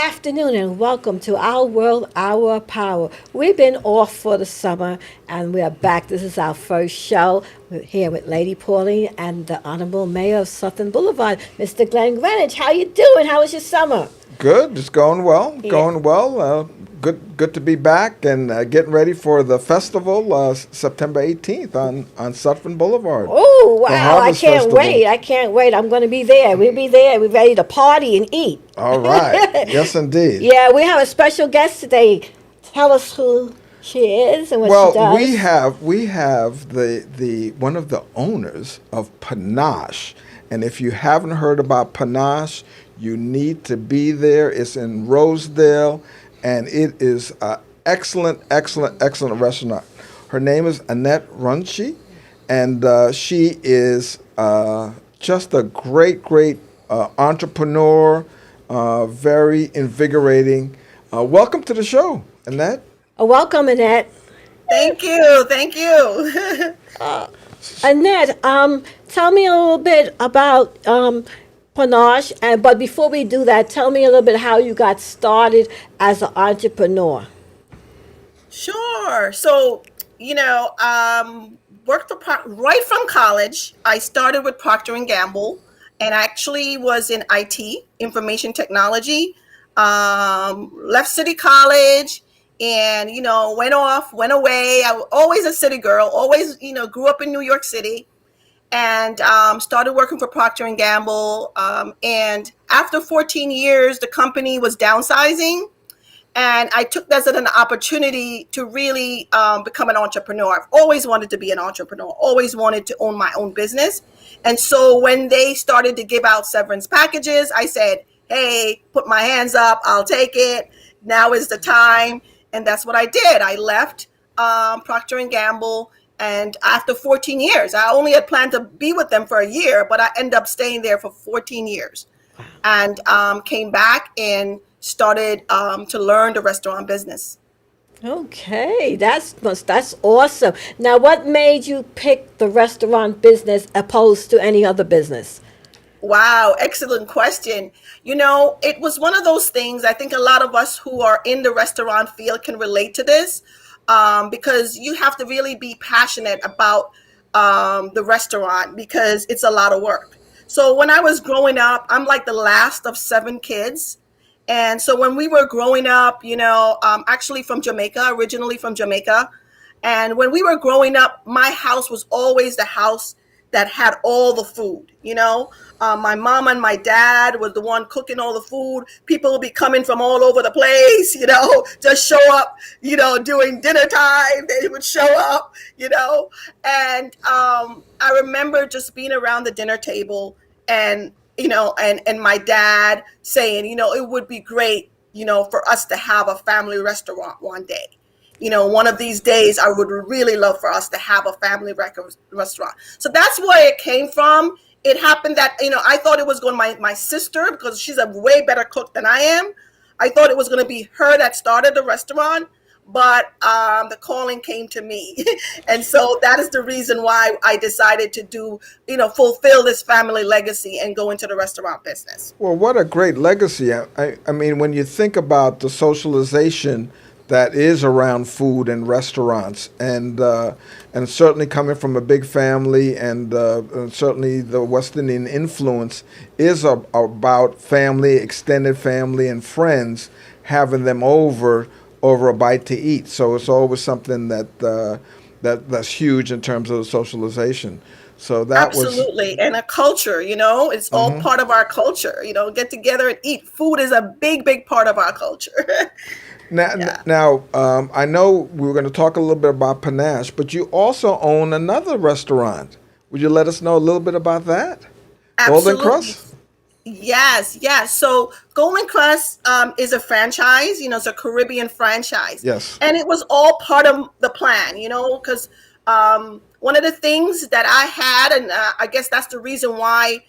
afternoon and welcome to Our World, Our Power. We've been off for the summer and we are back. This is our first show. We're here with Lady Pauline and the Honorable Mayor of Southern Boulevard, Mr. Glenn Greenwich. How you doing? How was your summer? Good. It's going well. Yeah. Going well. Good to be back and getting ready for the festival September 18th on Sutphen Boulevard. Oh, The wow. I Harvest can't Festival. wait. I can't wait. I'm going to be there. We'll be there. We're ready to party and eat. All right. Yes, indeed. Yeah, we have a special guest today. Tell us who she is and what she Well, does. we have the one of the owners of Panache, and if you haven't heard about Panache, you need to be there. It's in Rosedale, and it is an excellent restaurant. Her name is Annette Runchi, and she is just a great entrepreneur, very invigorating. Welcome to the show, Annette. Welcome, Annette. Thank you. Thank you. Annette, tell me a little bit about Panache, but before we do that, tell me a little bit how you got started as an entrepreneur. Sure. So, worked for right from college. I started with Procter and Gamble, and actually was in IT, information technology. Left City College, and went away. I was always a city girl. Always, grew up in New York City, and started working for Procter and Gamble. And after 14 years, the company was downsizing. And I took that as an opportunity to really become an entrepreneur. I've always wanted to be an entrepreneur, always wanted to own my own business. And so when they started to give out severance packages, I said, hey, put my hands up, I'll take it. Now is the time. And that's what I did. I left Procter and Gamble. And after 14 years, I only had planned to be with them for a year, but I ended up staying there for 14 years and came back and started to learn the restaurant business. Okay, that's awesome. Now, what made you pick the restaurant business opposed to any other business? Wow, excellent question. It was one of those things. I think a lot of us who are in the restaurant field can relate to this because you have to really be passionate about the restaurant because it's a lot of work. So when I was growing up, I'm like the last of 7 kids. And so when we were growing up, actually from Jamaica, originally from Jamaica. And when we were growing up, my house was always the house that had all the food, my mom and my dad was the one cooking all the food. People would be coming from all over the place, just show up, during dinner time. They would show up, and I remember just being around the dinner table and and my dad saying, it would be great, for us to have a family restaurant one day. One of these days, I would really love for us to have a family restaurant. So that's where it came from. It happened that, I thought it was going to my sister, because she's a way better cook than I am. I thought it was going to be her that started the restaurant, but the calling came to me. And so that is the reason why I decided to fulfill this family legacy and go into the restaurant business. Well, what a great legacy. I mean, when you think about the socialization that is around food and restaurants, and certainly coming from a big family, and certainly the West Indian influence is about family, extended family, and friends having them over a bite to eat. So it's always something that's huge in terms of the socialization. So that Absolutely. And a culture, it's all part of our culture, get together and eat. Food is a big part of our culture. Now, Yeah. I know we were going to talk a little bit about Panache, but you also own another restaurant. Would you let us know a little bit about that? Golden Absolutely. Crust? Yes. So Golden Crust is a franchise, it's a Caribbean franchise. Yes. And it was all part of the plan, because one of the things that I had, and I guess that's the reason why,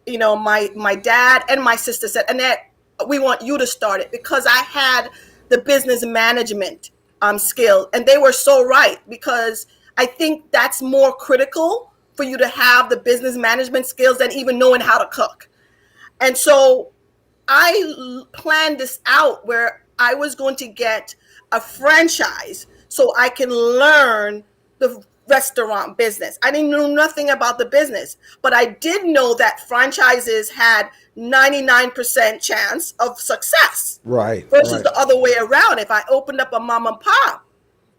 my dad and my sister said, Annette, we want you to start it, because I had the business management skill. And they were so right, because I think that's more critical for you to have the business management skills than even knowing how to cook. And so planned this out where I was going to get a franchise so I can learn the restaurant business. I didn't know nothing about the business, but I did know that franchises had 99% chance of success Right, versus right. the other way around. If I opened up a mom and pop,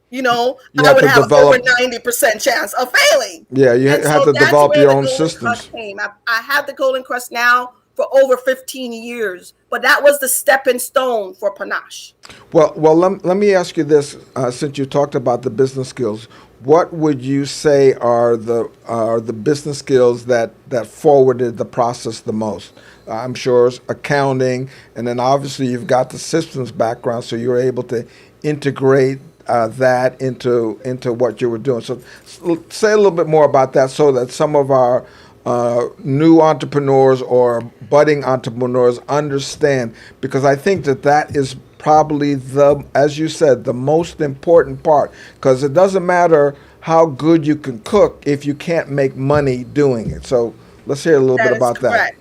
You I have would to have over develop. 90% chance of failing. Yeah, you And have so to that's develop where your the own Golden Crust systems. came. I had the Golden Crust now for over 15 years, but that was the stepping stone for Panache. Well, let me ask you this: since you talked about the business skills, what would you say are the business skills that forwarded the process the most? I'm sure it's accounting, and then obviously you've got the systems background, so you're able to integrate that into what you were doing. So, say a little bit more about that, so that some of our new entrepreneurs or budding entrepreneurs understand, because I think that is probably as you said, the most important part, because it doesn't matter how good you can cook if you can't make money doing it. So let's hear a little bit That is about that. correct.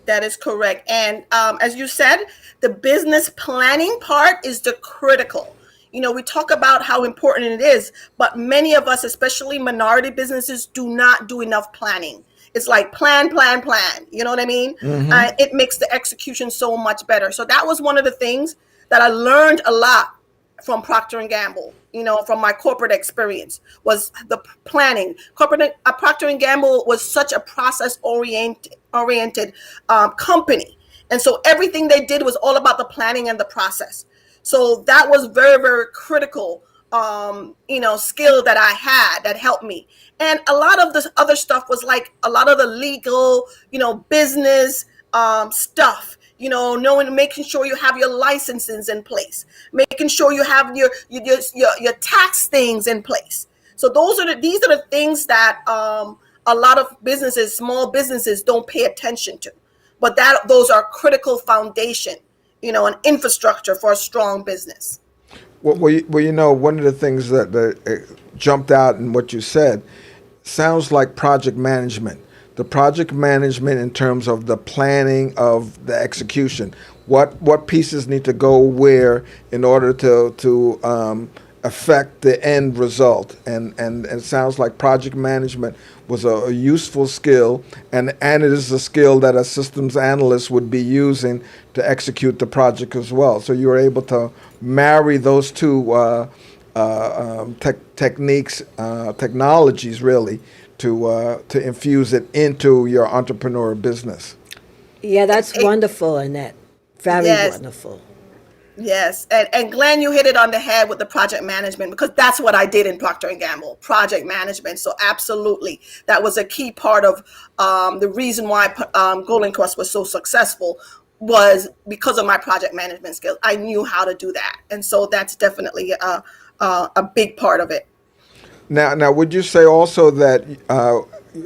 That is correct. And as you said, the business planning part is the critical. We talk about how important it is, but many of us, especially minority businesses, do not do enough planning. It's like plan, plan, plan. You know what I mean? Mm-hmm. It makes the execution so much better. So that was one of the things that I learned a lot from Procter and Gamble. From my corporate experience, was the planning. Procter and Gamble was such a process oriented company, and so everything they did was all about the planning and the process. So that was very, very critical. Skill that I had that helped me. And a lot of this other stuff was like a lot of the legal, business stuff, knowing, making sure you have your licenses in place, making sure you have your tax things in place. So these are the things that a lot of businesses, small businesses, don't pay attention to. But those are critical foundation, and infrastructure for a strong business. One of the things that jumped out in what you said sounds like project management. The project management in terms of the planning of the execution. What pieces need to go where in order to affect the end result. And it sounds like project management was a useful skill, and it is a skill that a systems analyst would be using to execute the project as well. So you were able to marry those two technologies really to infuse it into your entrepreneur business. Yeah, that's It- wonderful, Annette. Very yes. wonderful. Yes, and Glenn, you hit it on the head with the project management, because that's what I did in Procter and Gamble, project management. So absolutely, that was a key part of the reason why Golden Crust was so successful, was because of my project management skills. I knew how to do that, and so that's definitely a big part of it. Now, would you say also that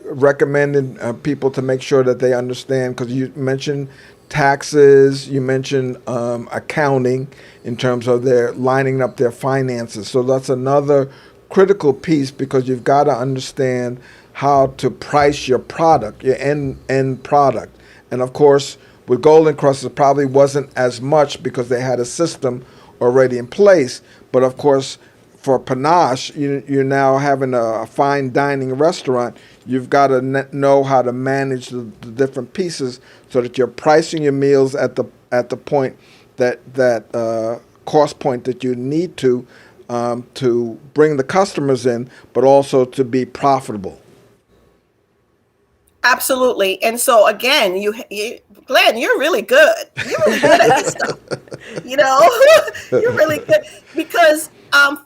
recommended people to make sure that they understand, because you mentioned taxes, you mentioned accounting in terms of their lining up their finances. So that's another critical piece, because you've got to understand how to price your product, your end product. And of course, with Golden Crust, it probably wasn't as much because they had a system already in place. But of course, for Panache, you're now having a fine dining restaurant. You've got to know how to manage the different pieces so that you're pricing your meals at the point that cost point that you need to bring the customers in, but also to be profitable. Absolutely. And so again, Glenn, you're really good. You're really good at this stuff. You know, you're really good, because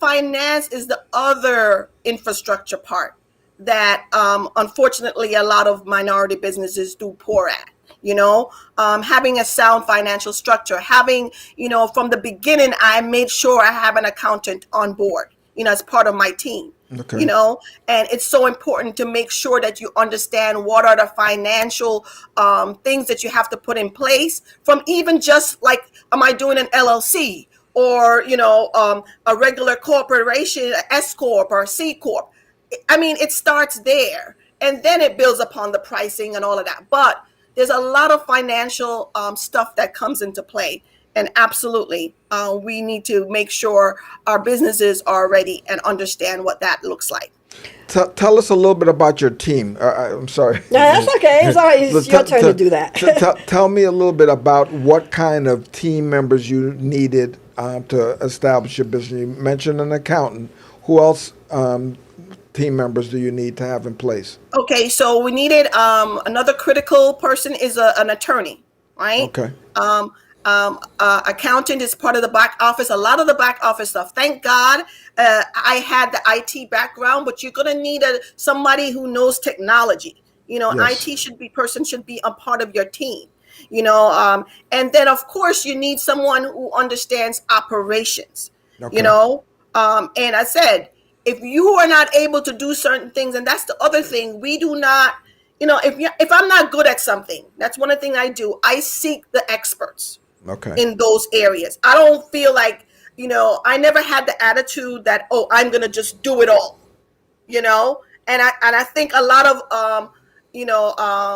finance is the other infrastructure part that unfortunately a lot of minority businesses do poor at. Having a sound financial structure, having, from the beginning, I made sure I have an accountant on board, as part of my team. Okay. And it's so important to make sure that you understand what are the financial things that you have to put in place, from even just like, am I doing an LLC, or a regular corporation, a S corp or a C corp? I mean, it starts there, and then it builds upon the pricing and all of that. But there's a lot of financial stuff that comes into play. And absolutely, we need to make sure our businesses are ready and understand what that looks like. Tell us a little bit about your team. I'm sorry. No, that's okay. It's all right. It's your turn to do that. Tell me a little bit about what kind of team members you needed to establish your business. You mentioned an accountant. Who else team members do you need to have in place? Okay, so we needed another critical person is an attorney, right? Okay. Accountant is part of the back office. A lot of the back office stuff. Thank God I had the IT background, but you're gonna need somebody who knows technology. Yes. IT should be a part of your team. And then of course you need someone who understands operations. Okay. And I said, if you are not able to do certain things, and that's the other thing, we do not. If I'm not good at something, that's one of the things I do. I seek the experts. Okay. In those areas. I don't feel like, I never had the attitude that, I'm going to just do it all, and I think a lot of,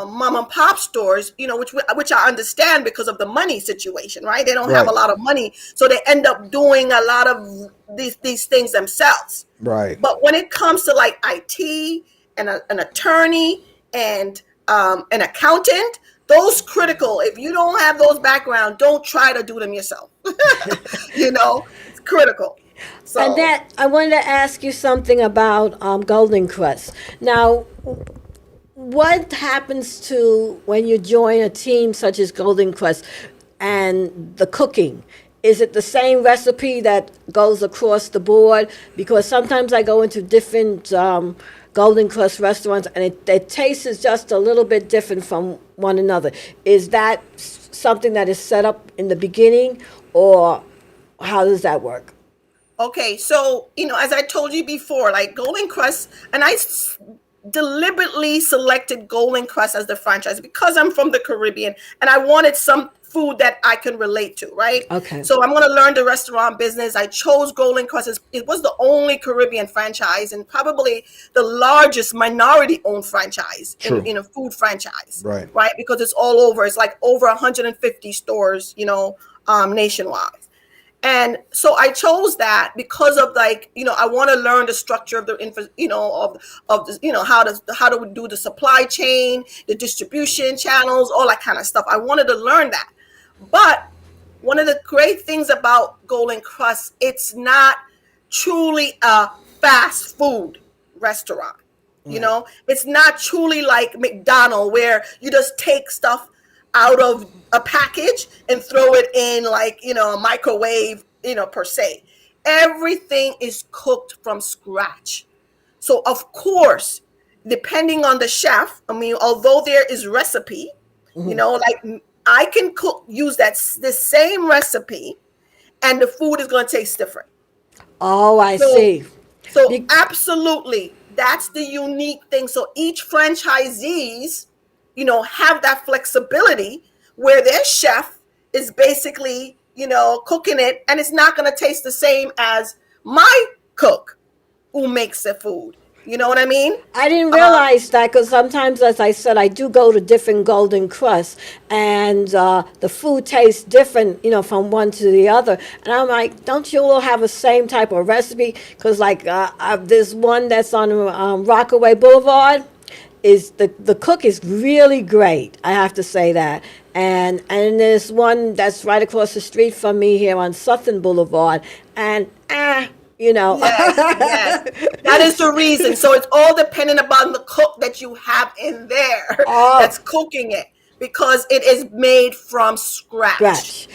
mom and pop stores, which I understand because of the money situation, right? They don't have a lot of money. So they end up doing a lot of these things themselves. Right. But when it comes to like IT and an attorney and an accountant, those critical. If you don't have those background, don't try to do them yourself. It's critical. So, Annette, I wanted to ask you something about Golden Crust. Now, what happens to when you join a team such as Golden Crust and the cooking? Is it the same recipe that goes across the board? Because sometimes I go into different Golden Crust restaurants, and it tastes just a little bit different from one another. Is that something that is set up in the beginning, or how does that work? Okay, so, as I told you before, like Golden Crust, and I deliberately selected Golden Crust as the franchise because I'm from the Caribbean, and I wanted some food that I can relate to, right? Okay. So I'm going to learn the restaurant business. I chose Golden Crust. It was the only Caribbean franchise and probably the largest minority-owned franchise in a food franchise, right? Because it's all over. It's like over 150 stores, nationwide. And so I chose that because of I want to learn the structure of how to do the supply chain, the distribution channels, all that kind of stuff. I wanted to learn that. But one of the great things about Golden Crust, it's not truly a fast food restaurant. Right. It's not truly like McDonald's where you just take stuff out of a package and throw it in a microwave, per se. Everything is cooked from scratch. So of course, depending on the chef, although there is recipe, I can use the same recipe and the food is going to taste different. Oh, I see. So absolutely, that's the unique thing. So each franchisees, have that flexibility where their chef is basically, cooking it, and it's not going to taste the same as my cook who makes the food. You know what I mean? I didn't realize that because sometimes, as I said, I do go to different Golden Crusts, and the food tastes different, from one to the other. And I'm like, don't you all have the same type of recipe? Because there's one that's on Rockaway Boulevard. The cook is really great. I have to say that. And there's one that's right across the street from me here on Southern Boulevard, and Yes. That is the reason. So it's all dependent upon the cook that you have in there that's cooking it, because it is made from scratch.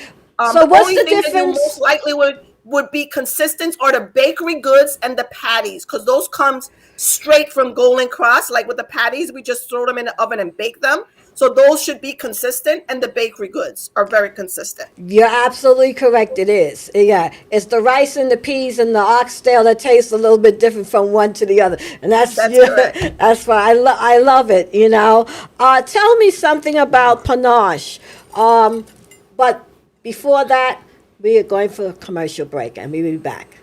So what's the difference? That you difference? most likely would be consistent are the bakery goods and the patties, because those comes straight from Golden Cross. Like with the patties, we just throw them in the oven and bake them. So those should be consistent, and the bakery goods are very consistent. You're absolutely correct. It is. Yeah, it's the rice and the peas and the oxtail that tastes a little bit different from one to the other, and that's correct. That's why I love it. Tell me something about Panache. But before that, we are going for a commercial break, and we'll be back.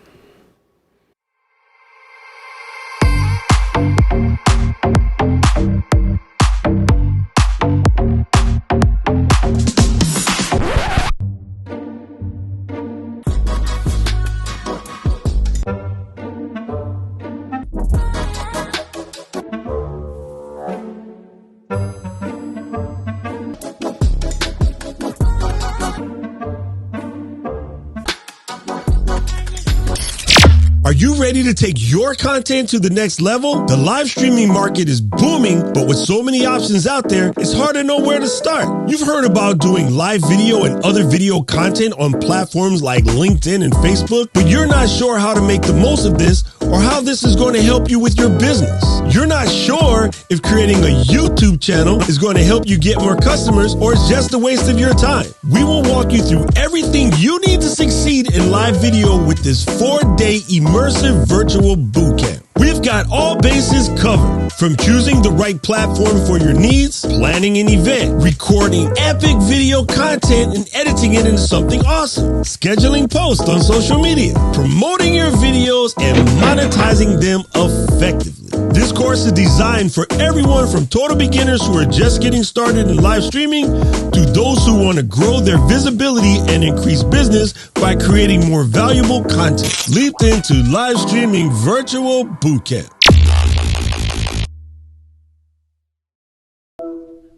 you ready to take your content to the next level? The live streaming market is booming, but with so many options out there, it's hard to know where to start. You've heard about doing live video and other video content on platforms like LinkedIn and Facebook, but you're not sure how to make the most of this or how this is going to help you with your business. You're not sure if creating a YouTube channel is going to help you get more customers or it's just a waste of your time. We will walk you through everything you need to succeed in live video with this 4-day immersive virtual bootcamp. We've got all bases covered, from choosing the right platform for your needs, planning an event, recording epic video content and editing it into something awesome, scheduling posts on social media, promoting your videos, and monetizing them effectively. This course is designed for everyone from total beginners who are just getting started in live streaming to those who want to grow their visibility and increase business by creating more valuable content. Leap into live streaming virtual bootcamp.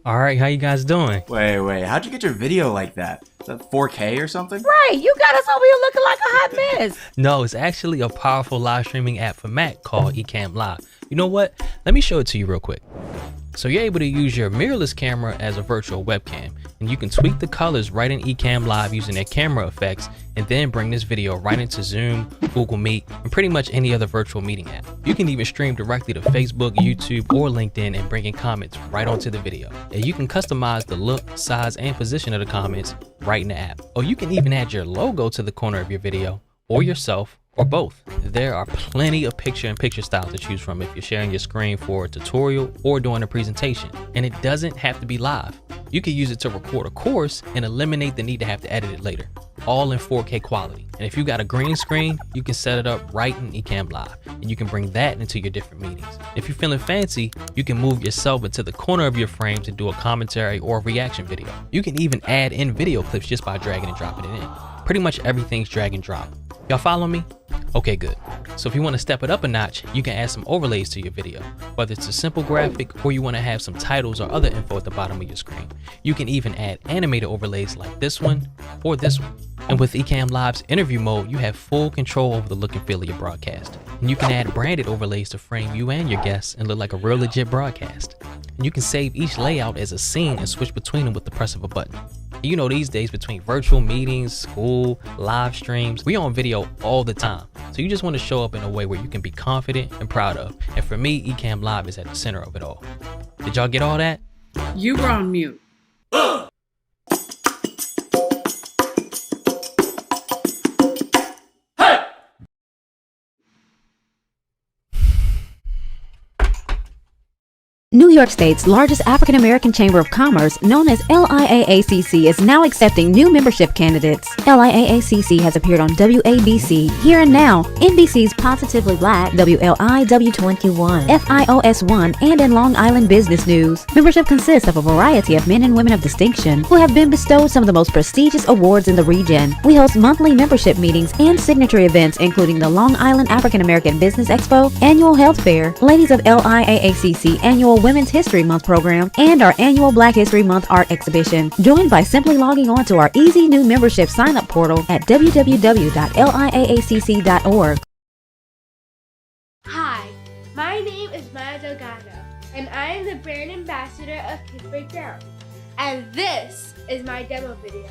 All right, how you guys doing? Wait, how'd you get your video like that? Is that 4K or something? Right, you got us over here looking like a hot mess. No, it's actually a powerful live streaming app for Mac called Ecamm Live. You know what? Let me show it to you real quick. So you're able to use your mirrorless camera as a virtual webcam, and you can tweak the colors right in Ecamm Live using their camera effects, and then bring this video right into Zoom, Google Meet, and pretty much any other virtual meeting app. You can even stream directly to Facebook, YouTube, or LinkedIn and bring in comments right onto the video. And you can customize the look, size, and position of the comments right in the app. Or you can even add your logo to the corner of your video, or yourself, or both. There are plenty of picture-in-picture styles to choose from if you're sharing your screen for a tutorial or doing a presentation. And it doesn't have to be live. You can use it to record a course and eliminate the need to have to edit it later, all in 4K quality. And if you got a green screen, you can set it up right in Ecamm Live, and you can bring that into your different meetings. If you're feeling fancy, you can move yourself into the corner of your frame to do a commentary or a reaction video. You can even add in video clips just by dragging and dropping it in. Pretty much everything's drag and drop. Y'all follow me? Okay, good. So if you want to step it up a notch, you can add some overlays to your video, whether it's a simple graphic or you want to have some titles or other info at the bottom of your screen. You can even add animated overlays like this one or this one. And with Ecamm Live's interview mode, you have full control over the look and feel of your broadcast. And you can add branded overlays to frame you and your guests and look like a real legit broadcast. And you can save each layout as a scene and switch between them with the press of a button. You know, these days between virtual meetings, school, live streams, we on video all the time. So you just want to show up in a way where you can be confident and proud of. And for me, Ecamm Live is at the center of it all. Did y'all get all that? You were on mute. New York State's largest African American Chamber of Commerce, known as LIAACC, is now accepting new membership candidates. LIAACC has appeared on WABC, Here and Now, NBC's Positively Black, WLIW21, FIOS1, and in Long Island Business News. Membership consists of a variety of men and women of distinction who have been bestowed some of the most prestigious awards in the region. We host monthly membership meetings and signature events, including the Long Island African American Business Expo, Annual Health Fair, Ladies of LIAACC Annual Women's History Month program, and our annual Black History Month art exhibition. Join by simply logging on to our easy new membership sign-up portal at www.liaacc.org. Hi, my name is Maya Delgado, and I am the brand ambassador of Kids Breakdown. And this is my demo video.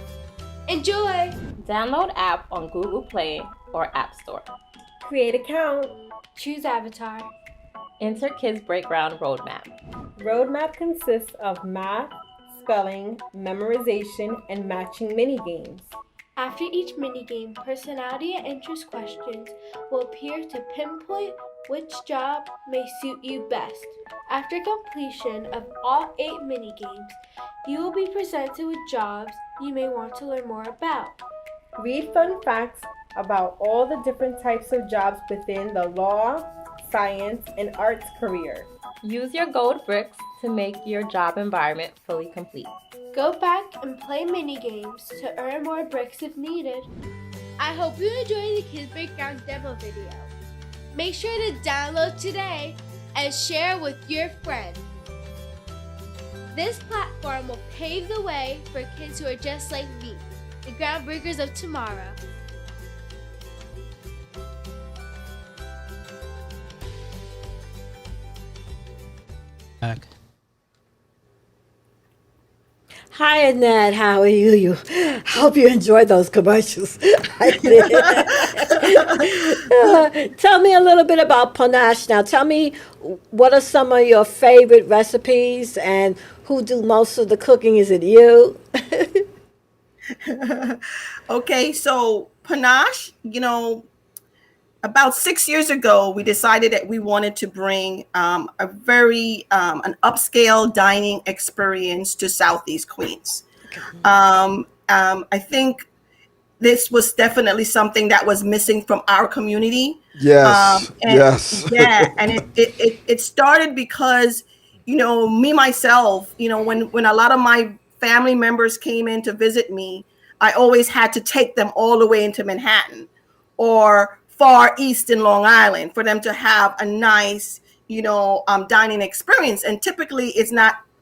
Enjoy! Download app on Google Play or App Store. Create account. Choose avatar. Enter Kids Breakdown Roadmap. Roadmap consists of math, spelling, memorization, and matching mini games. After each minigame, personality and interest questions will appear to pinpoint which job may suit you best. After completion of all 8 minigames, you will be presented with jobs you may want to learn more about. Read fun facts about all the different types of jobs within the law, science, and arts career. Use your gold bricks to make your job environment fully complete. Go back and play minigames to earn more bricks if needed. I hope you enjoy the Kids Breakdown demo video. Make sure to download today and share with your friends. This platform will pave the way for kids who are just like me, the groundbreakers of tomorrow. Back. Hi, Annette. How are you? Hope you enjoyed those commercials. I did. Tell me a little bit about Panache now. Tell me what are some of your favorite recipes and who do most of the cooking? Is it you? Okay, so Panache, about 6 years ago, we decided that we wanted to bring a very an upscale dining experience to Southeast Queens. I think this was definitely something that was missing from our community. Yes, And yes. yeah, and it started because, me myself, when a lot of my family members came in to visit me, I always had to take them all the way into Manhattan or far east in Long Island for them to have a nice, dining experience. And typically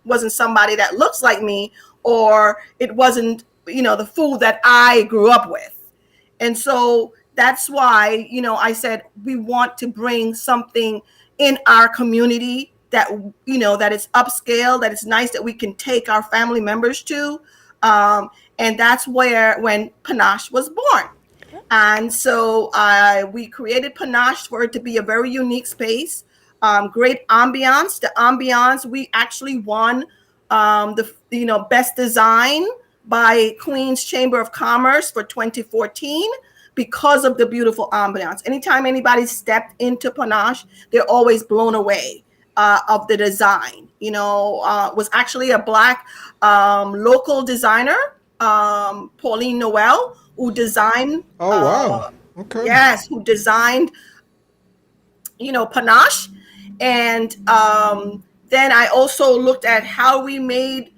wasn't somebody that looks like me, or it wasn't, the food that I grew up with. And so that's why, I said we want to bring something in our community that, that is upscale, that is nice, that we can take our family members to. And that's when Panache was born. And so we created Panache for it to be a very unique space, great ambiance. The ambiance, we actually won the best design by Queens Chamber of Commerce for 2014 because of the beautiful ambiance. Anytime anybody stepped into Panache, they're always blown away of the design. Was actually a Black local designer, Pauline Noel, who designed. Oh, wow. Okay. Yes, who designed, Panache. And then I also looked at how we made,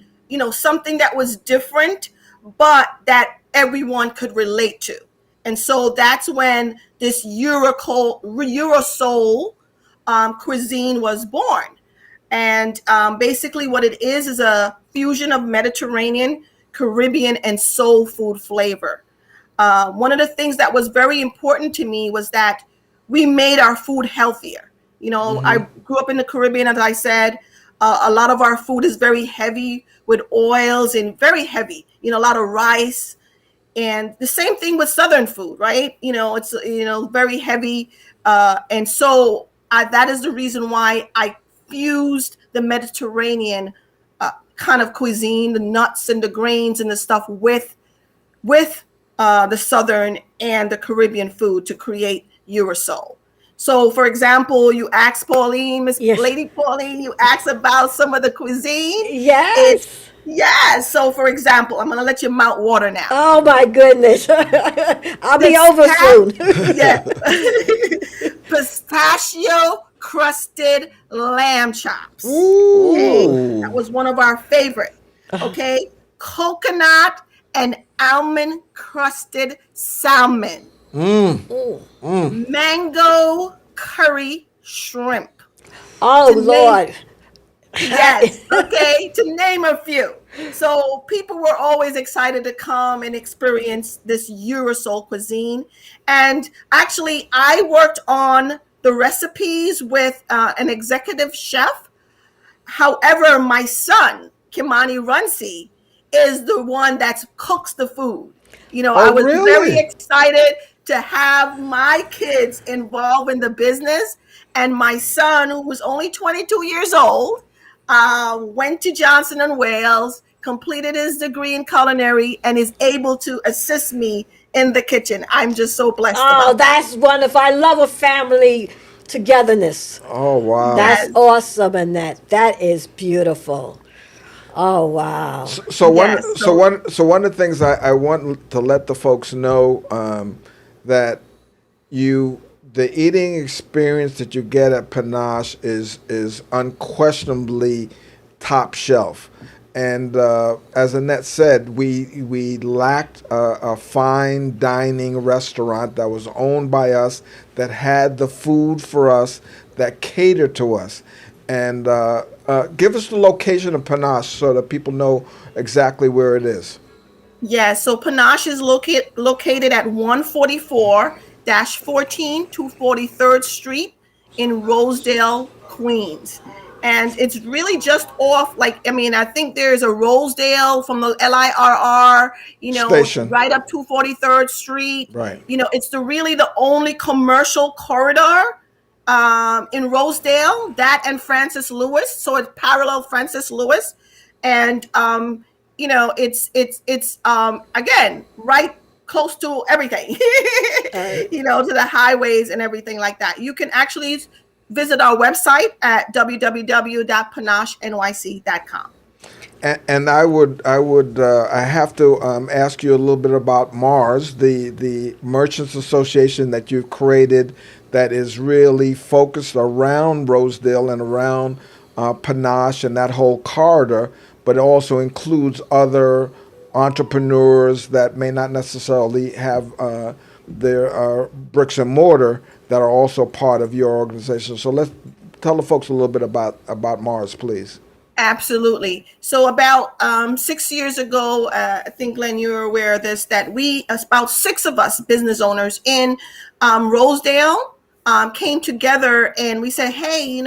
something that was different, but that everyone could relate to. And so that's when this Eurosoul cuisine was born. And basically what it is a fusion of Mediterranean, Caribbean, and soul food flavor. One of the things that was very important to me was that we made our food healthier. I grew up in the Caribbean, as I said. A lot of our food is very heavy with oils and very heavy, a lot of rice. And the same thing with Southern food, right? It's, very heavy. And so that is the reason why I fused the Mediterranean kind of cuisine, the nuts and the grains and the stuff with the Southern and the Caribbean food to create Eurosoul. So, for example, you asked Pauline, Miss Yes. Lady Pauline, you asked about some of the cuisine. Yes. Yes. So, for example, I'm going to let you mount water now. Oh my goodness. I'll be over soon. Yeah. Pistachio crusted lamb chops. Ooh. Okay. That was one of our favorite. Okay. Coconut and almond crusted salmon. Mango curry shrimp. Oh, Lord. Yes. Okay. To name a few. So people were always excited to come and experience this Eurosoul cuisine. And actually, I worked on the recipes with an executive chef. However, my son, Kimani Runcie, is the one that cooks the food. I was really? very excited to have my kids involved in the business. And my son, who was only 22 years old, went to Johnson & Wales, completed his degree in culinary, and is able to assist me in the kitchen. I'm just so blessed about that. That's wonderful. I love a family togetherness. Oh, wow. That's awesome, Annette. That is beautiful. Oh, wow. So one of the things I want to let the folks know that the eating experience that you get at Panache is unquestionably top shelf. And as Annette said, we lacked a fine dining restaurant that was owned by us, that had the food for us, that catered to us. And give us the location of Panache so that people know exactly where it is. Yeah, so Panache is located at 144-14 243rd Street in Rosedale, Queens. And it's really just off, like, I mean, I think there's a Rosedale from the LIRR, Station. right up 243rd Street. Right. It's really the only commercial corridor in Rosedale, that and Francis Lewis. So it's parallel Francis Lewis. And, it's again, right close to everything, to the highways and everything like that. You can actually visit our website at www.panashenyc.com. And I have to ask you a little bit about Mars, the Merchants Association that you've created that is really focused around Rosedale and around Panache and that whole corridor, but it also includes other entrepreneurs that may not necessarily have their bricks and mortar that are also part of your organization. So let's tell the folks a little bit about Mars, please. Absolutely. So about 6 years ago, I think, Glenn, you're aware of this, that about 6 of us business owners in Rosedale came together and we said, hey,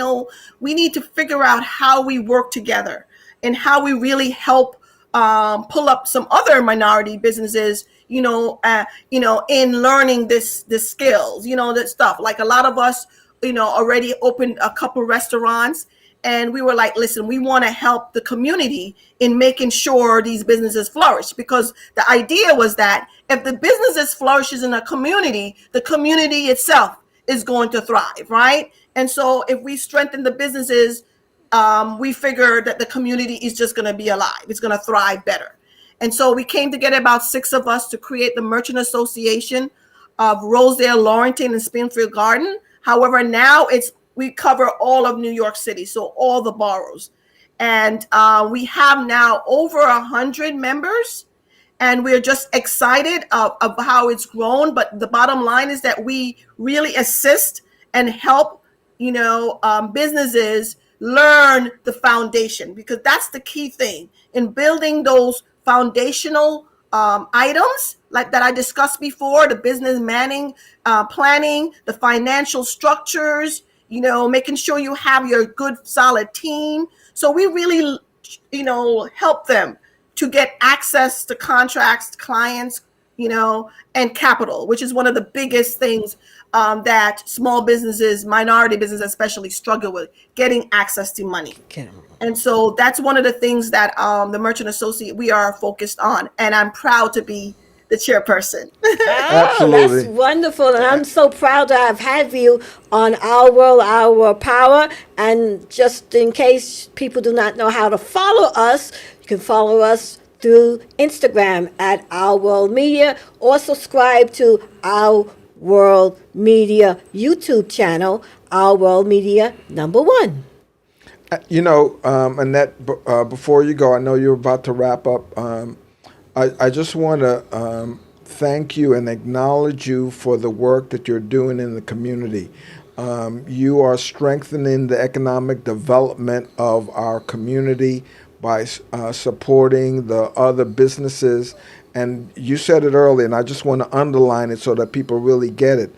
we need to figure out how we work together and how we really help pull up some other minority businesses, in learning this skills, that stuff. Like a lot of us, already opened a couple restaurants, and we were like, listen, we want to help the community in making sure these businesses flourish, because the idea was that if the businesses flourishes in a community, the community itself is going to thrive, right? And so if we strengthen the businesses, we figured that the community is just going to be alive. It's going to thrive better. And so we came together, about 6 of us, to create the Merchant Association of Rosedale, Laurelton, and Springfield Garden. However, now we cover all of New York City, so all the boroughs. And we have now over 100 members, and we're just excited of how it's grown. But the bottom line is that we really assist and help, businesses learn the foundation, because that's the key thing in building those foundational items like that I discussed before: the business planning, the financial structures, making sure you have your good solid team. So we really, help them to get access to contracts, clients, and capital, which is one of the biggest things that small businesses, minority businesses especially, struggle with, getting access to money. And so that's one of the things that the Merchant Associate, we are focused on. And I'm proud to be the chairperson. Absolutely. That's wonderful. And I'm so proud to have had you on Our World, Our Power. And just in case people do not know how to follow us, you can follow us through Instagram at Our World Media, or subscribe to Our World Media YouTube channel, Our World Media #1. Annette, before you go, I know you're about to wrap up. I just want to thank you and acknowledge you for the work that you're doing in the community. You are strengthening the economic development of our community by supporting the other businesses. And you said it earlier, and I just want to underline it so that people really get it.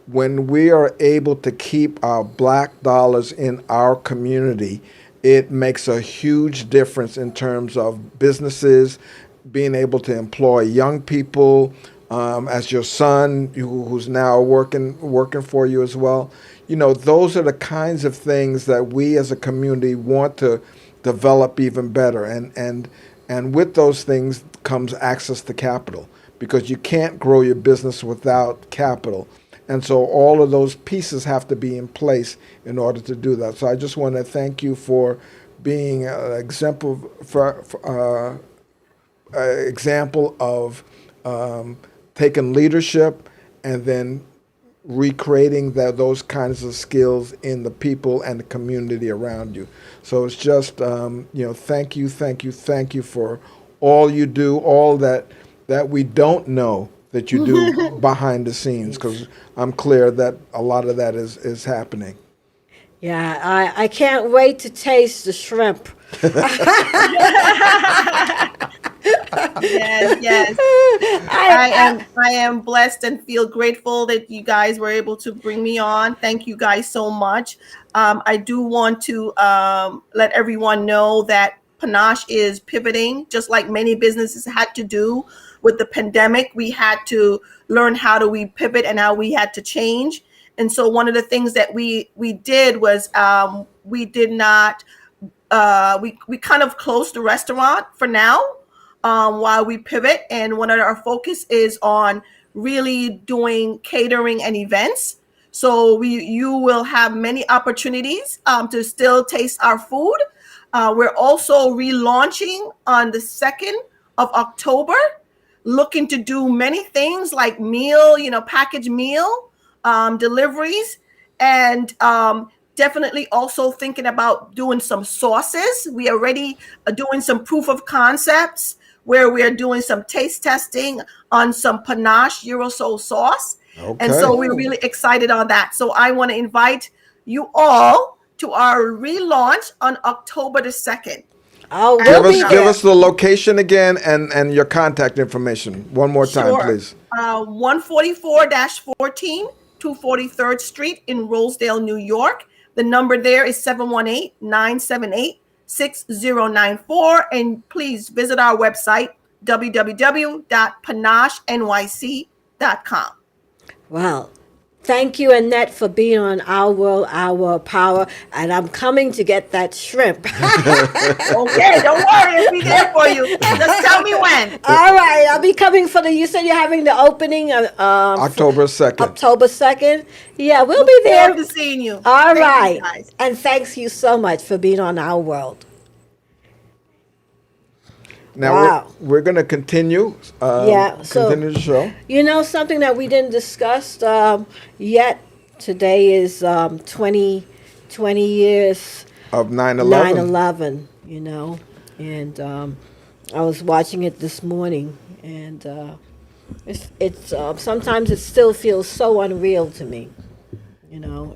When we are able to keep our black dollars in our community, it makes a huge difference in terms of businesses being able to employ young people, as your son, who's now working for you as well. Those are the kinds of things that we as a community want to develop even better. And with those things comes access to capital, because you can't grow your business without capital. And so all of those pieces have to be in place in order to do that. So I just want to thank you for being an example of taking leadership and then recreating those kinds of skills in the people and the community around you. So it's just, thank you for all you do, all that we don't know that you do behind the scenes, because I'm clear that a lot of that is happening. Yeah, I can't wait to taste the shrimp. Yes, yes. I am blessed and feel grateful that you guys were able to bring me on. Thank you guys so much. I do want to let everyone know that Panache is pivoting, just like many businesses had to do with the pandemic. We had to learn how do we pivot and how we had to change. And so one of the things that we did was we did not we kind of closed the restaurant for now while we pivot. And one of our focus is on really doing catering and events. So you will have many opportunities to still taste our food. We're also relaunching on the 2nd of October, looking to do many things like meal, package meal deliveries, and definitely also thinking about doing some sauces. We are already doing some proof of concepts where we are doing some taste testing on some Panache Eurosoul sauce. Okay. And so we're really excited on that. So I want to invite you all to our relaunch on October the 2nd. Oh, give us the location again and your contact information one more time, please. 144-14, 243rd Street in Rosedale, New York. The number there is 718-978-6094. And please visit our website, www.panashenyc.com. Well, thank you, Annette, for being on Our World, Our Power. And I'm coming to get that shrimp. Okay, don't worry. I'll be there for you. Just tell me when. All right. I'll be coming for you said you're having the opening October 2nd. October 2nd. Yeah, we'll be there. Look forward to seeing you. All Thank right. you guys. And thanks you so much for being on Our World. Now Wow. we're going to continue. Continue the show. Something that we didn't discuss yet today is 20 years Of 9/11. 9/11. And I was watching it this morning, and it's sometimes it still feels so unreal to me.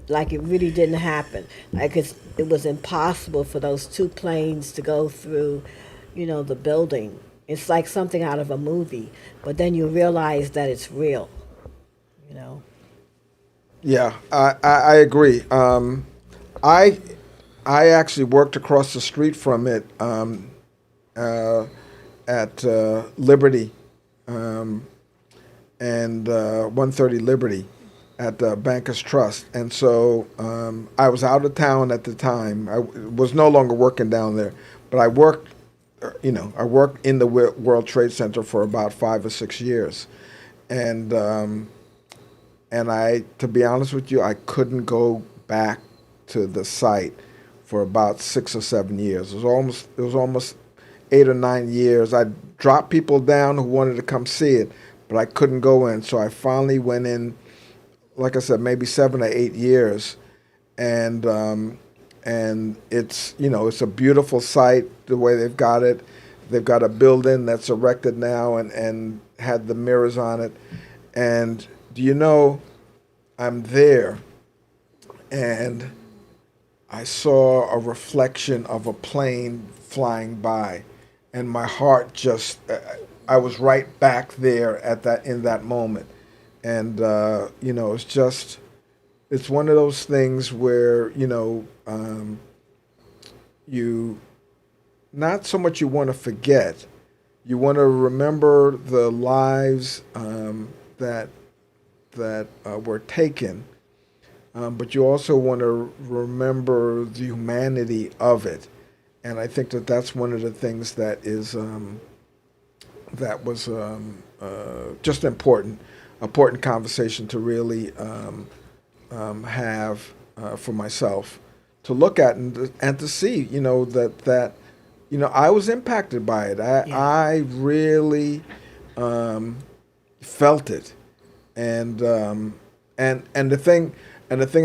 Like it really didn't happen. Like it was impossible for those two planes to go through the building. It's like something out of a movie, but then you realize that it's real, Yeah, I agree. I actually worked across the street from it at Liberty and 130 Liberty at the Bankers Trust. And so I was out of town at the time. I was no longer working down there, but I worked in the World Trade Center for about 5 or 6 years. And I, to be honest with you, I couldn't go back to the site for about 6 or 7 years. It was almost 8 or 9 years. I dropped people down who wanted to come see it, but I couldn't go in. So I finally went in, like I said, maybe 7 or 8 years. And it's it's a beautiful site the way they've got it. They've got a building that's erected now and had the mirrors on it. And do you know, I'm there and I saw a reflection of a plane flying by, and my heart just I was right back there in that moment. And it's one of those things where you not so much you want to forget, you want to remember the lives that were taken, but you also want to remember the humanity of it. And I think that's one of the things that was just important conversation to really have for myself to look at and to see, that I was impacted by it. I really felt it, and the thing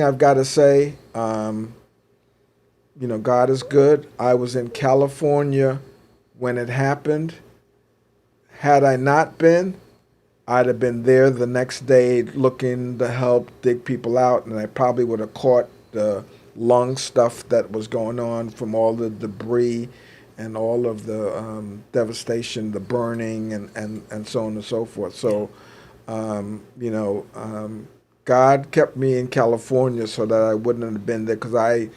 I've got to say, God is good. I was in California when it happened. Had I not been, I'd have been there the next day looking to help dig people out, and I probably would have caught the lung stuff that was going on from all the debris and all of the devastation, the burning, and so on and so forth. So, God kept me in California so that I wouldn't have been there, because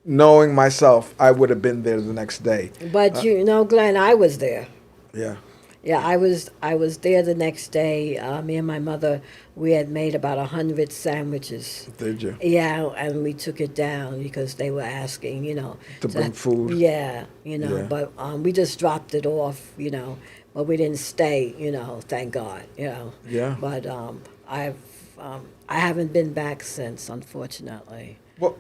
knowing myself, I would have been there the next day. But Glenn, I was there. Yeah. Yeah, I was there the next day. Me and my mother, we had made about 100 sandwiches. Did you? Yeah, and we took it down because they were asking, To bring food. Yeah, Yeah. but we just dropped it off, but we didn't stay, thank God, Yeah. But I haven't been back since, unfortunately. Well,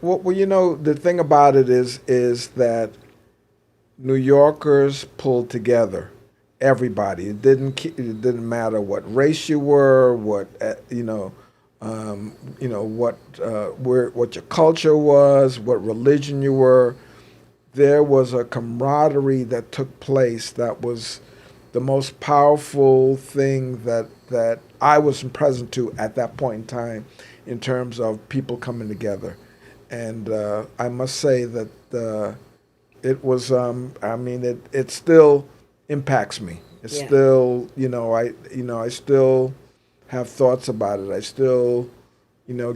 the thing about it is that New Yorkers pulled together. Everybody. It didn't matter what race you were, what what your culture was, what religion you were. There was a camaraderie that took place that was the most powerful thing that I was present to at that point in time, in terms of people coming together. And I must say that it was. It still impacts me. It's still, I still have thoughts about it. I still,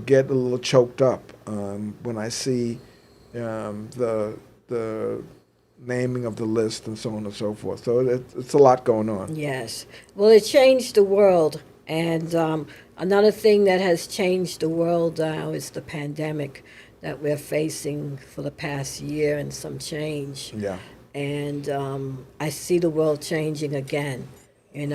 get a little choked up when I see the naming of the list and so on and so forth. So it's a lot going on. Yes. Well, it changed the world. And another thing that has changed the world now is the pandemic that we're facing for the past year and some change. Yeah. And I see the world changing again, and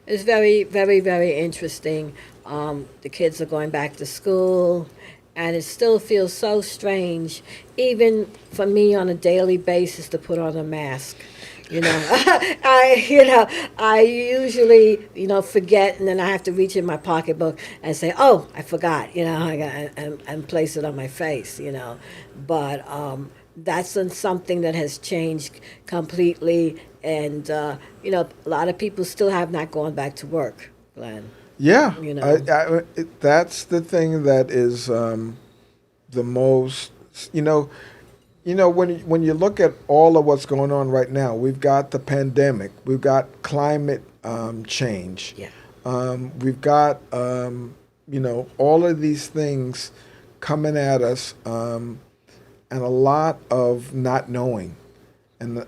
it's very, very, very interesting. The kids are going back to school, and it still feels so strange, even for me on a daily basis, to put on a mask. I usually, forget, and then I have to reach in my pocketbook and say, "Oh, I forgot," and place it on my face, But that's something that has changed completely, and a lot of people still have not gone back to work, Glenn. Yeah, that's the thing that is the most. When you look at all of what's going on right now, we've got the pandemic, we've got climate change, we've got all of these things coming at us. And a lot of not knowing, and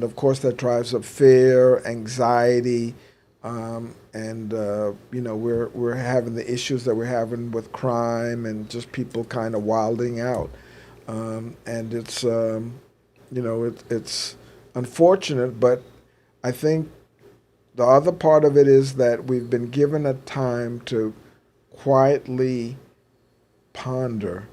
of course that drives up fear, anxiety, we're having the issues that we're having with crime and just people kind of wilding out, and it's it's unfortunate, but I think the other part of it is that we've been given a time to quietly ponder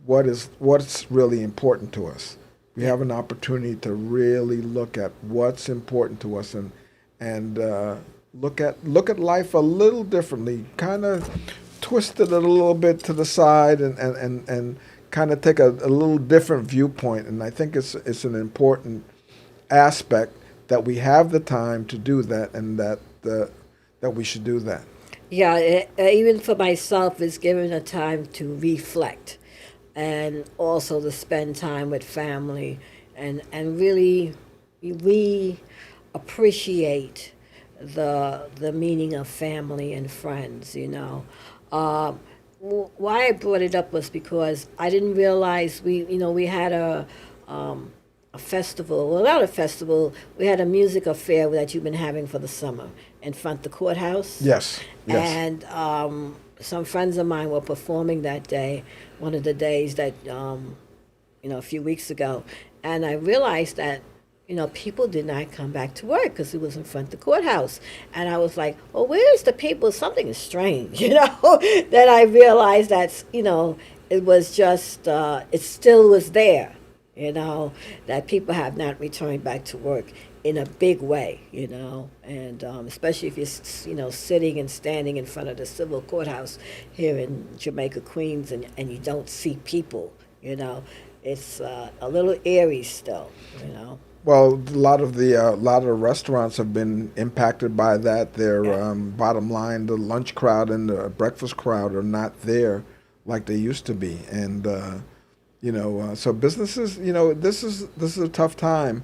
what's really important to us. We have an opportunity to really look at what's important to us and look at life a little differently, kind of twist it a little bit to the side and kind of take a little different viewpoint. And I think it's an important aspect that we have the time to do that, and that we should do that. Yeah, even for myself, it's given a time to reflect, and also to spend time with family, and really appreciate the meaning of family and friends. Why I brought it up was because I didn't realize we had a festival. Well, not a festival. We had a music affair that you've been having for the summer in front of the courthouse. Yes. And some friends of mine were performing that day, one of the days that, a few weeks ago. And I realized that, people did not come back to work because it was in front of the courthouse. And I was like, well, where's the people? Something is strange, That I realized that, it was just, it still was there, that people have not returned back to work in a big way, and especially if you're, sitting and standing in front of the civil courthouse here in Jamaica, Queens, and you don't see people, it's a little eerie still, Well, a lot of the restaurants have been impacted by that. Their bottom line, the lunch crowd and the breakfast crowd are not there like they used to be, and So businesses, this is a tough time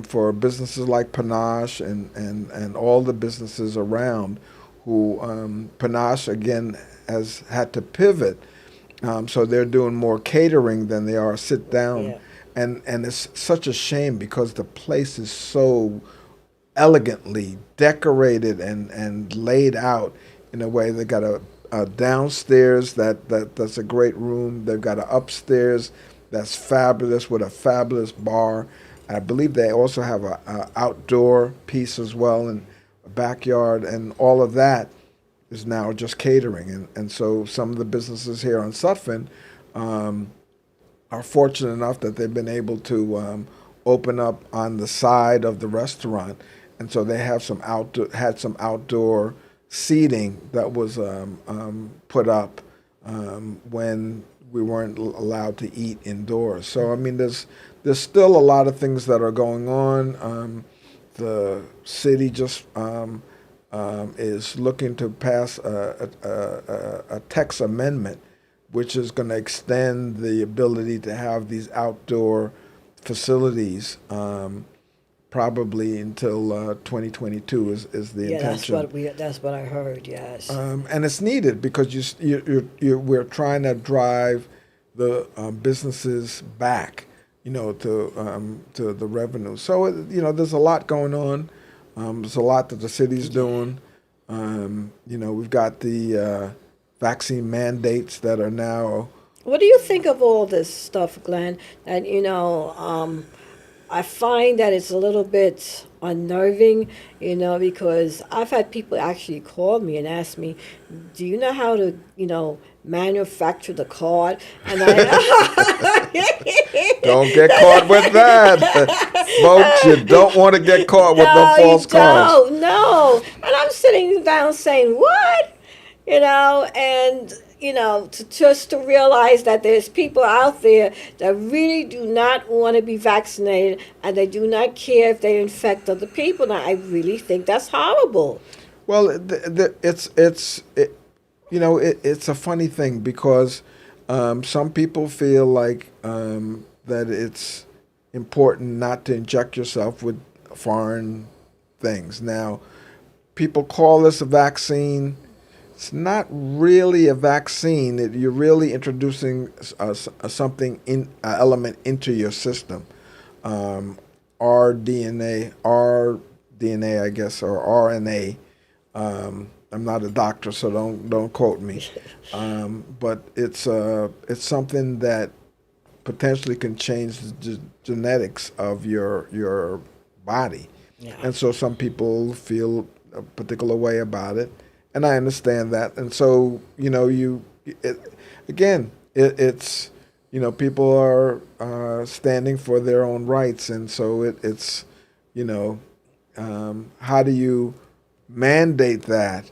for businesses like Panache and all the businesses around who Panache again has had to pivot. So they're doing more catering than they are sit down. Yeah. And it's such a shame because the place is so elegantly decorated and laid out in a way. They got a downstairs that's a great room. They've got an upstairs that's fabulous with a fabulous bar. I believe they also have a outdoor piece as well and a backyard, and all of that is now just catering. And so some of the businesses here on Sutphin are fortunate enough that they've been able to open up on the side of the restaurant, and so they have had some outdoor seating that was put up when we weren't allowed to eat indoors. So I mean, there's still a lot of things that are going on. The city just is looking to pass a text amendment which is going to extend the ability to have these outdoor facilities probably until 2022 is the intention. That's what I heard. Yes. And it's needed because we're trying to drive the businesses back, to the revenue. So there's a lot going on. There's a lot that the city's doing. We've got the vaccine mandates that are now. What do you think of all this stuff, Glenn? And I find that it's a little bit unnerving, because I've had people actually call me and ask me, "Do you know how to, manufacture the card?" And don't get caught with that, folks. You don't want to get caught with no false cards. No. And I'm sitting down saying, "What?" To realize that there's people out there that really do not want to be vaccinated and they do not care if they infect other people. Now, I really think that's horrible. Well, it's a funny thing because some people feel like that it's important not to inject yourself with foreign things. Now, people call this a vaccine. It's not really a vaccine. You're really introducing something element into your system. RDNA, I guess, or RNA. I'm not a doctor, so don't quote me. But it's something that potentially can change the genetics of your body, and so some people feel a particular way about it. And I understand that. And so, it's people are standing for their own rights. And so it's how do you mandate that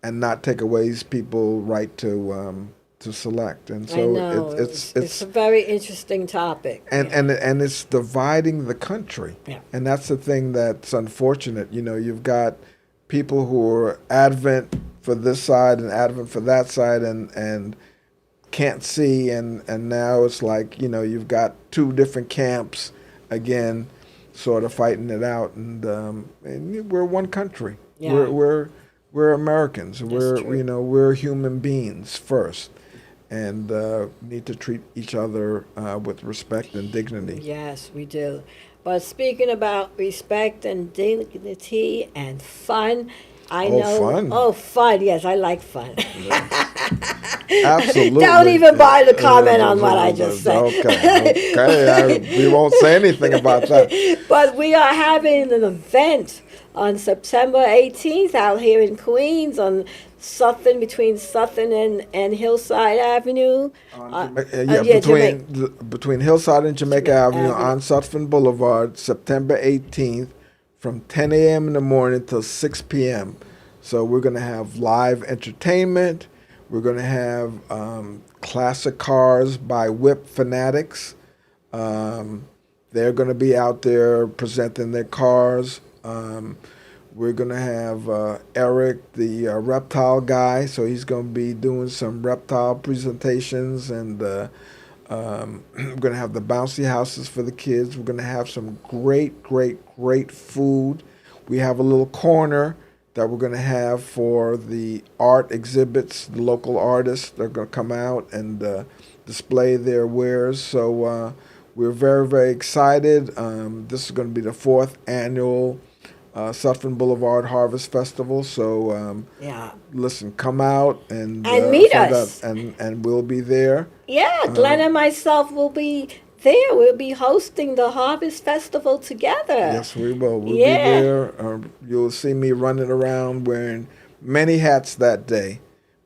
and not take away people's right to select? And so I know. It's a very interesting topic. And it's dividing the country. Yeah. And that's the thing that's unfortunate. You've got people who are advent for this side and advent for that side and can't see, and now it's like, you've got two different camps again sort of fighting it out, and we're one country. Yeah. We're Americans. That's true. We're human beings first, and need to treat each other with respect and dignity. Yes, we do. But speaking about respect and dignity and fun, I know. Fun. Oh, fun. Yes, I like fun. Absolutely. Don't even bother to comment on what I just said. Okay. We won't say anything about that. But we are having an event on September 18th out here in Queens on between Sutton and Hillside Avenue. Between Hillside and Jamaica Avenue on Sutphin Boulevard, September 18th from 10 a.m. in the morning till 6 p.m. So we're going to have live entertainment. We're going to have classic cars by Whip Fanatics. They're going to be out there presenting their cars. We're going to have Eric, the reptile guy, so he's going to be doing some reptile presentations, and We're going to have the bouncy houses for the kids. We're going to have some great, great, great food. We have a little corner that we're going to have for the art exhibits. The local artists, they're going to come out and display their wares. So we're very, very excited. This is going to be the 4th annual Sutphen Boulevard Harvest Festival. So listen, come out and meet us, and we'll be there. Yeah, Glenn and myself will be there. We'll be hosting the Harvest Festival together. Yes, we will. We'll be there. You'll see me running around wearing many hats that day.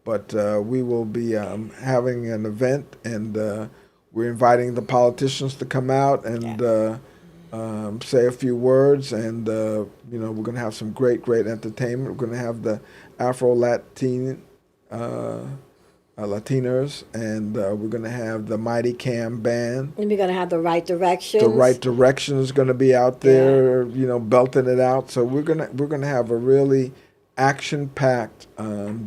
But we will be having an event, and we're inviting the politicians to come out and say a few words. And, we're going to have some great, great entertainment. We're going to have the Afro-Latin Latinas, and we're going to have the Mighty Cam Band. And we're going to have the Right Directions. The Right Direction is going to be out there, belting it out. So we're gonna have a really action-packed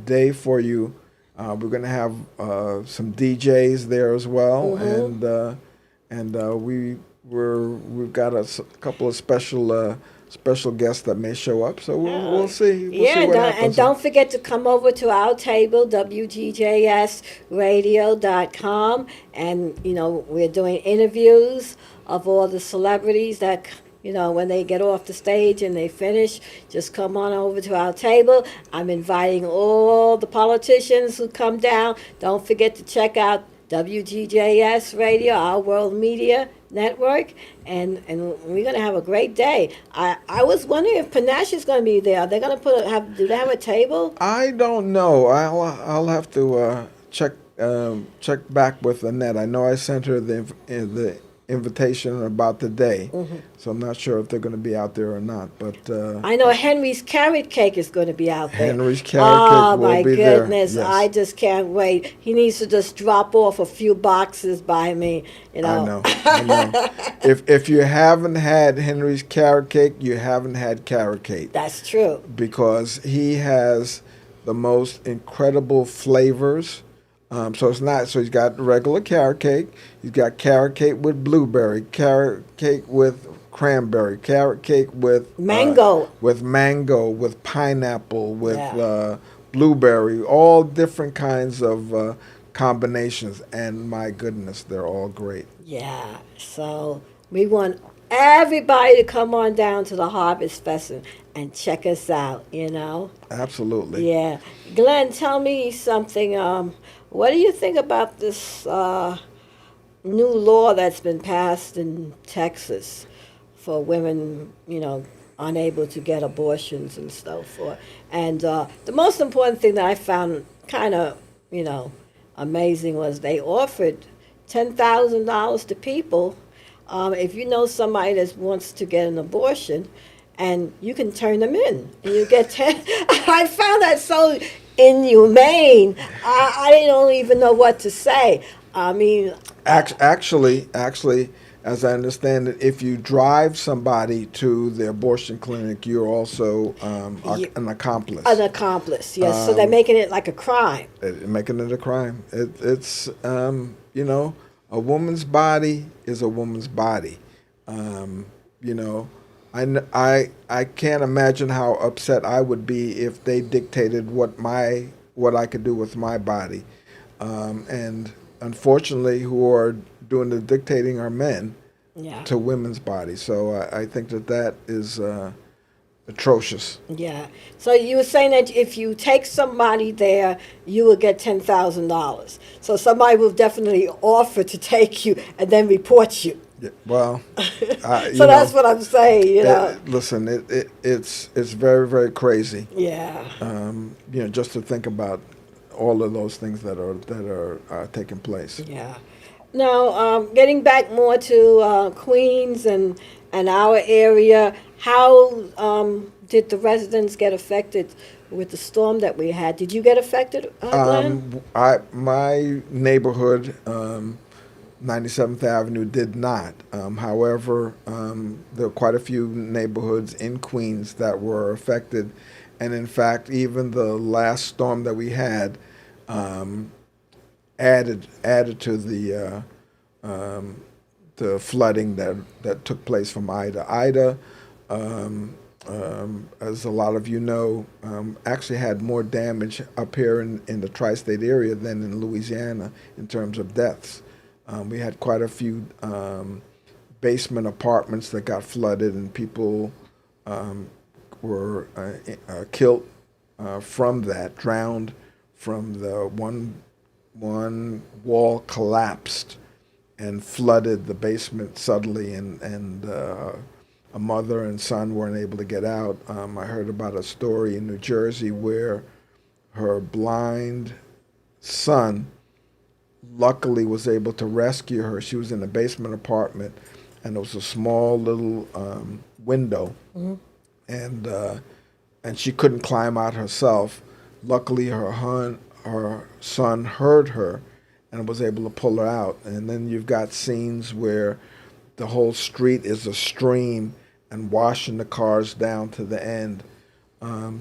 day for you. We're going to have some DJs there as well, and we've got a couple of special guests that may show up, so we'll see. We'll see what happens. And don't forget to come over to our table, WGJSradio.com, and we're doing interviews of all the celebrities that when they get off the stage and they finish, just come on over to our table. I'm inviting all the politicians who come down. Don't forget to check out WGJS Radio, our World Media Network, and we're going to have a great day. I was wondering if Panache is going to be there. Are they going to do they have a table? I don't know. I'll have to check back with Annette. I know I sent her the invitation about the day, so I'm not sure if they're going to be out there or not. But I know Henry's Carrot Cake is going to be out there. Henry's Carrot Cake will be there. Oh my goodness! Yes. I just can't wait. He needs to just drop off a few boxes by me. I know. If you haven't had Henry's Carrot Cake, you haven't had carrot cake. That's true. Because he has the most incredible flavors. So he's got regular carrot cake. He's got carrot cake with blueberry, carrot cake with cranberry, carrot cake with mango, with pineapple, with blueberry, all different kinds of combinations. And my goodness, they're all great. Yeah. So we want everybody to come on down to the Harvest Festival and check us out. Absolutely. Yeah. Glenn, tell me something. What do you think about this new law that's been passed in Texas for women, unable to get abortions and so forth? And the most important thing that I found kind of, amazing was they offered $10,000 to people if you know somebody that wants to get an abortion, and you can turn them in, and you get 10. I found that so inhumane. I don't even know what to say. I mean, actually, as I understand it, if you drive somebody to the abortion clinic, you're also an accomplice. An accomplice, yes. So they're making it like a crime. Making it a crime. It's a woman's body is a woman's body. I can't imagine how upset I would be if they dictated what I could do with my body. And unfortunately, who are doing the dictating are men to women's bodies. So I think that is atrocious. Yeah. So you were saying that if you take somebody there, you will get $10,000. So somebody will definitely offer to take you and then report you. Yeah, well, so that's what I'm saying. Listen, it's very, very crazy. Yeah. Just to think about all of those things that are taking place. Yeah. Now, getting back more to Queens and our area, how did the residents get affected with the storm that we had? Did you get affected, Glenn? My neighborhood. 97th Avenue did not. However, there are quite a few neighborhoods in Queens that were affected. And in fact, even the last storm that we had added to the the flooding that took place from Ida. Ida, as a lot of you know, actually had more damage up here in the tri-state area than in Louisiana in terms of deaths. We had quite a few basement apartments that got flooded, and people were killed from that, drowned from the one wall collapsed and flooded the basement suddenly, and a mother and son weren't able to get out. I heard about a story in New Jersey where her blind son luckily was able to rescue her. She was in a basement apartment, and there was a small little window, and she couldn't climb out herself. Luckily, her son heard her and was able to pull her out. And then you've got scenes where the whole street is a stream and washing the cars down to the end.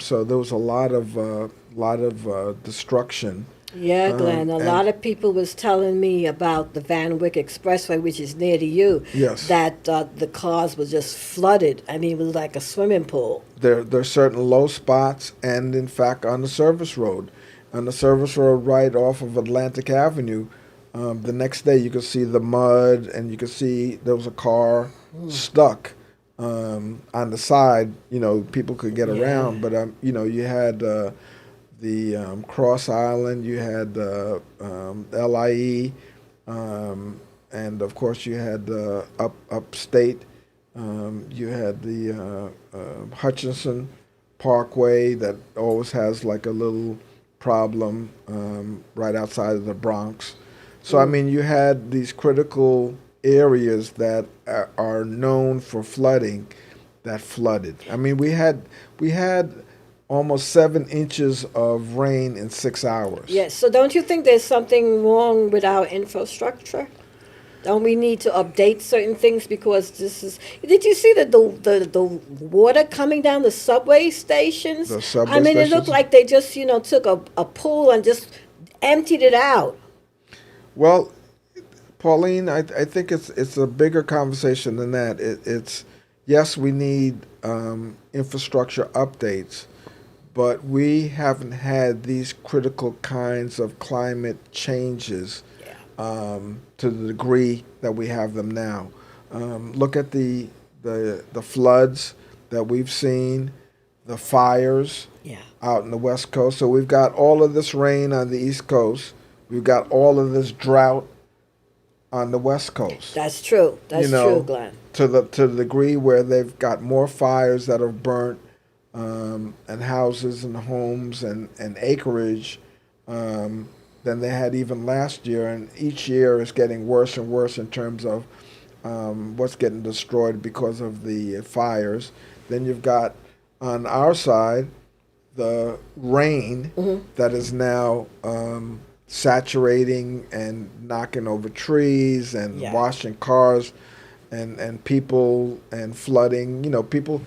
So there was a lot of destruction. Yeah, Glenn. A lot of people was telling me about the Van Wyck Expressway, which is near to you. Yes. That the cars were just flooded. I mean, it was like a swimming pool. There are certain low spots, and in fact, on the service road right off of Atlantic Avenue, the next day you could see the mud, and you could see there was a car stuck on the side. You know, people could get around, but you know, you had the Cross Island, you had the LIE, and of course you had upstate. You had the Hutchinson Parkway that always has like a little problem right outside of the Bronx. So I mean, you had these critical areas that are known for flooding that flooded. I mean, we had almost 7 inches of rain in 6 hours. Yes. So don't you think there's something wrong with our infrastructure? Don't we need to update certain things because this is? Did you see the water coming down the subway stations? The subway I mean, stations? it looked like they just took a pool and just emptied it out. Well, Pauline, I think it's a bigger conversation than that. It's yes, we need infrastructure updates, but we haven't had these critical kinds of climate changes to the degree that we have them now. Look at the floods that we've seen, the fires out in the West Coast. So we've got all of this rain on the East Coast. We've got all of this drought on the West Coast. That's true. That's true, Glenn. To the degree where they've got more fires that are burnt, and houses and homes and acreage than they had even last year. And each year is getting worse and worse in terms of what's getting destroyed because of the fires. Then you've got on our side the rain that is now saturating and knocking over trees and washing cars and people and flooding. You know, people,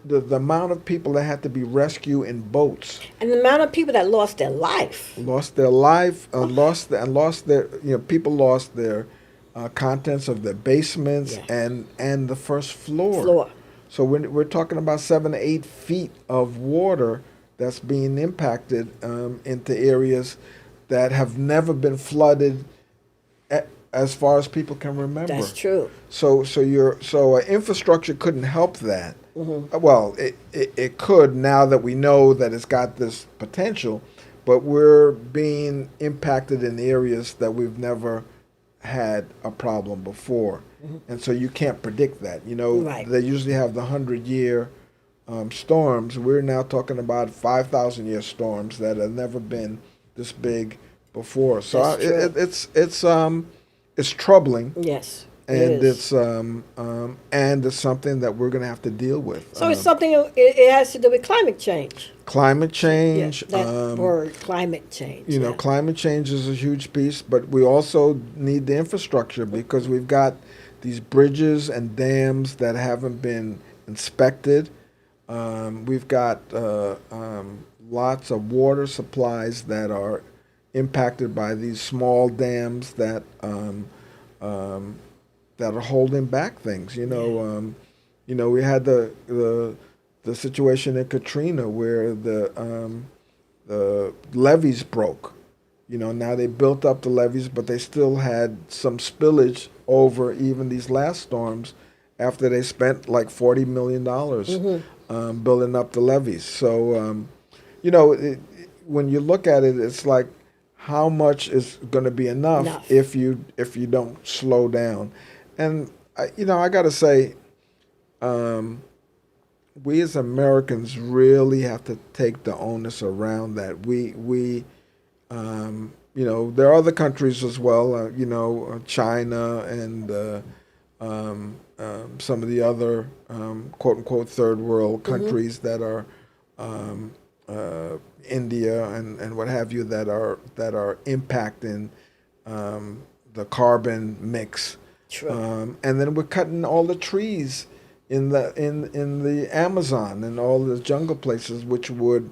the amount of people that had to be rescued in boats. And the amount of people that lost their life. Lost their life, lost their, people lost their contents of their basements and the first floor. So we're talking about 7 to 8 feet of water that's being impacted into areas that have never been flooded as far as people can remember. That's true. So infrastructure couldn't help that. Well, it could now that we know that it's got this potential, but we're being impacted in areas that we've never had a problem before. And so you can't predict that. They usually have the 100-year storms. We're now talking about 5,000-year storms that have never been this big before. So it's troubling. Yes. And it's something that we're going to have to deal with. So it's something. It has to do with climate change. Climate change. That word, climate change. Climate change is a huge piece, but we also need the infrastructure because we've got these bridges and dams that haven't been inspected. We've got lots of water supplies that are impacted by these small dams that that are holding back things. We had the situation in Katrina where the levees broke. Now they built up the levees, but they still had some spillage over even these last storms after they spent like $40 million building up the levees. So, when you look at it, it's like how much is going to be enough if you don't slow down. And, I got to say, we as Americans really have to take the onus around that. There are other countries as well, China and some of the other quote unquote third world countries that are India and what have you that are impacting the carbon mix. True. And then we're cutting all the trees in the Amazon and all the jungle places, which would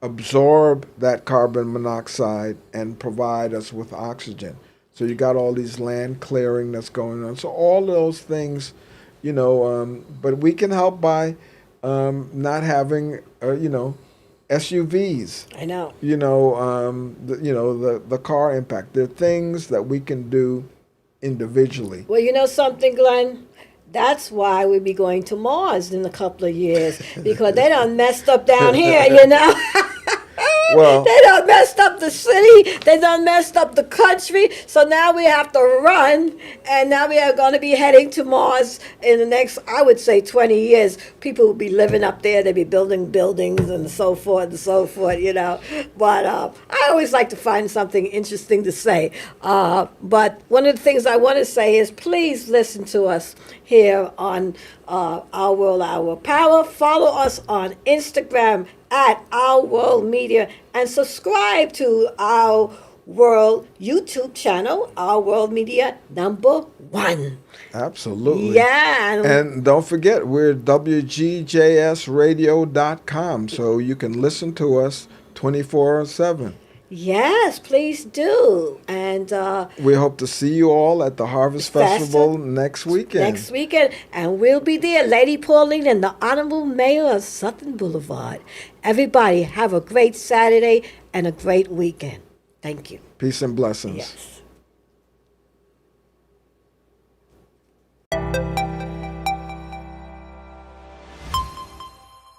absorb that carbon monoxide and provide us with oxygen. So you got all these land clearing that's going on. So all those things, but we can help by not having, SUVs. I know. The car impact. There are things that we can do individually. Well, you know something, Glenn? That's why we'll be going to Mars in a couple of years, because they done messed up down here, Well, they done messed up the city. They done messed up the country. So now we have to run, and now we are going to be heading to Mars in the next, I would say, 20 years. People will be living up there. They'll be building buildings and so forth, But I always like to find something interesting to say. But one of the things I want to say is please listen to us here on Our World, Our Power. Follow us on Instagram at Our World Media, and subscribe to Our World YouTube channel, Our World Media #1. Absolutely. Yeah. And don't forget, we're WGJSradio.com, so you can listen to us 24/7. Yes, please do. And we hope to see you all at the Harvest Festival next weekend. And we'll be there, Lady Pauline and the Honorable Mayor of Southern Boulevard. Everybody have a great Saturday and a great weekend. Thank you. Peace and blessings. Yes.